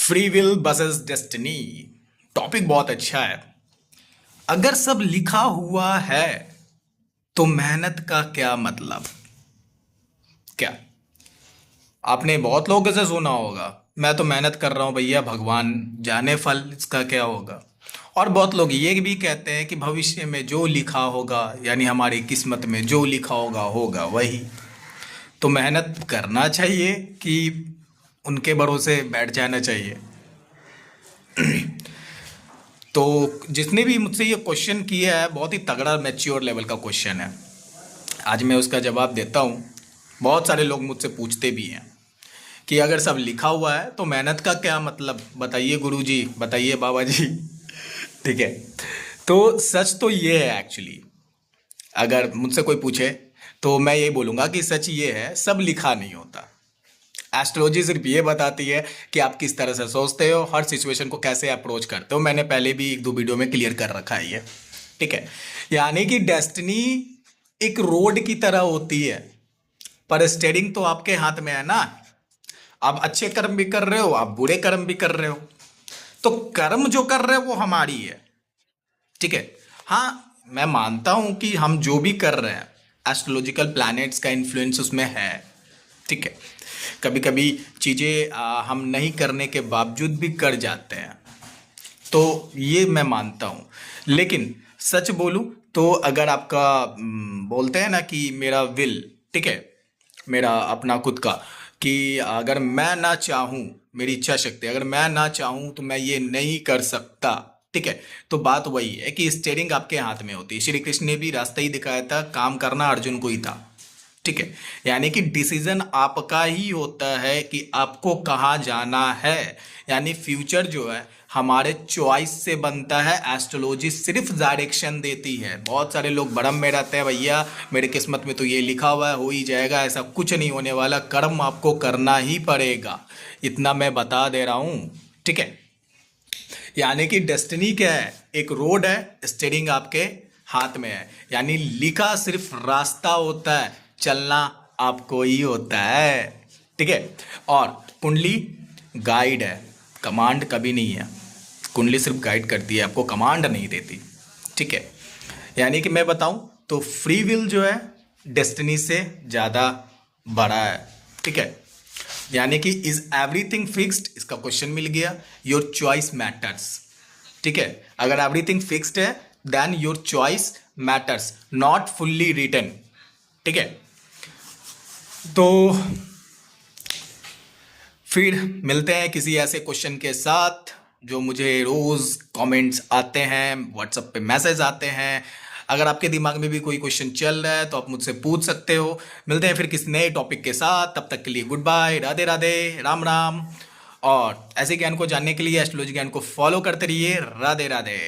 Free will versus destiny. Topic बहुत अच्छा है। अगर सब लिखा हुआ है तो मेहनत का क्या मतलब? क्या आपने बहुत लोगों से सुना होगा, मैं तो मेहनत कर रहा हूं भैया, भगवान जाने फल इसका क्या होगा। और बहुत लोग ये भी कहते हैं कि भविष्य में जो लिखा होगा, यानी हमारी किस्मत में जो लिखा होगा होगा वही। तो मेहनत करना चाहिए कि उनके भरोसे बैठ जाना चाहिए? तो जिसने भी मुझसे ये क्वेश्चन किया है, बहुत ही तगड़ा मैच्योर लेवल का क्वेश्चन है। आज मैं उसका जवाब देता हूँ। बहुत सारे लोग मुझसे पूछते भी हैं कि अगर सब लिखा हुआ है तो मेहनत का क्या मतलब, बताइए गुरुजी, बताइए बाबा जी। ठीक है। तो सच तो ये है एक्चुअली। अगर मुझसे कोई पूछे तो मैं ये बोलूँगा कि सच ये है, सब लिखा नहीं होता। एस्ट्रोलॉजी सिर्फ ये बताती है कि आप किस तरह से सोचते हो, हर सिचुएशन को कैसे अप्रोच करते हो। मैंने पहले भी एक दो वीडियो में क्लियर कर रखा है ये। ठीक है। यानी कि डेस्टिनी एक रोड की तरह होती है, पर स्टेयरिंग तो आपके हाथ में है ना। आप अच्छे कर्म भी कर रहे हो, आप बुरे कर्म भी कर रहे हो, तो कर्म जो कर रहे हो वो हमारी है। ठीक है। हाँ, मैं मानता हूं कि हम जो भी कर रहे हैं, एस्ट्रोलॉजिकल प्लैनेट्स का इन्फ्लुएंस उसमें है। ठीक है। कभी कभी चीज़ें हम नहीं करने के बावजूद भी कर जाते हैं, तो ये मैं मानता हूँ। लेकिन सच बोलूँ तो अगर आपका बोलते हैं ना कि मेरा विल, ठीक है, मेरा अपना खुद का, कि अगर मैं ना चाहूँ, मेरी इच्छा शक्ति, अगर मैं ना चाहूँ तो मैं ये नहीं कर सकता। ठीक है। तो बात वही है कि स्टेयरिंग आपके हाथ में होती है। श्री कृष्ण ने भी रास्ता ही दिखाया था, काम करना अर्जुन को ही था। ठीक है। यानी कि डिसीजन आपका ही होता है कि आपको कहाँ जाना है। यानी फ्यूचर जो है हमारे चॉइस से बनता है। एस्ट्रोलॉजी सिर्फ डायरेक्शन देती है। बहुत सारे लोग भ्रम में रहते हैं, भैया मेरे किस्मत में तो ये लिखा हुआ है, हो ही जाएगा। ऐसा कुछ नहीं होने वाला, कर्म आपको करना ही पड़ेगा, इतना मैं बता दे रहा हूँ। ठीक है। यानी कि डेस्टिनी क्या है? एक रोड है, स्टीयरिंग आपके हाथ में है। यानी लिखा सिर्फ रास्ता होता है, चलना आपको ही होता है। ठीक है। और कुंडली गाइड है, कमांड कभी नहीं है। कुंडली सिर्फ गाइड करती है, आपको कमांड नहीं देती। ठीक है। यानी कि मैं बताऊं तो फ्री विल जो है डेस्टिनी से ज़्यादा बड़ा है। ठीक है। यानी कि इज एवरीथिंग फिक्स्ड, इसका क्वेश्चन मिल गया। Your choice matters. ठीक है। अगर एवरीथिंग फिक्स्ड है then your choice matters, not fully written. ठीक है। तो फिर मिलते हैं किसी ऐसे क्वेश्चन के साथ जो मुझे रोज कमेंट्स आते हैं, व्हाट्सएप पे मैसेज आते हैं। अगर आपके दिमाग में भी कोई क्वेश्चन चल रहा है तो आप मुझसे पूछ सकते हो। मिलते हैं फिर किसी नए टॉपिक के साथ, तब तक के लिए गुड बाय, राधे राधे, राम राम। और ऐसे ज्ञान को जानने के लिए एस्ट्रोलॉजी ज्ञान को फॉलो करते रहिए। राधे राधे।